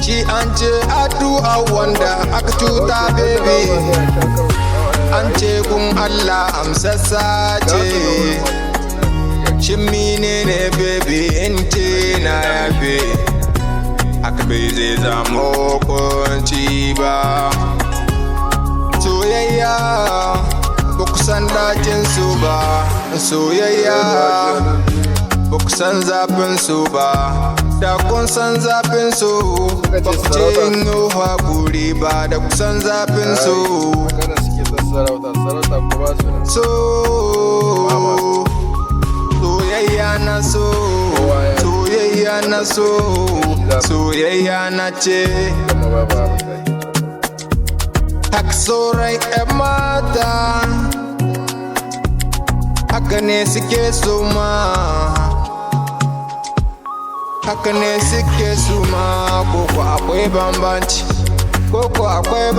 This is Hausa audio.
Shi an ce addu'a wanda aka cuta baby, an ce kun Allah amsassa ce. Shin menene baby in ce na yafe, haka bai zai zamo kunci ba. Soyayya ba ku san dacin su ba, soyayya ba ku san zafin su ba. Da kun san zafin su ba ku ce in yi haƙuri ba, da ku san zafin su. Soyayya na so, soyayya na so, soyayya na ce. Haka sauran 'yan mata, haka ne suke so ma, haka ne suke so ma. Koko akwai bambanci, koko akwai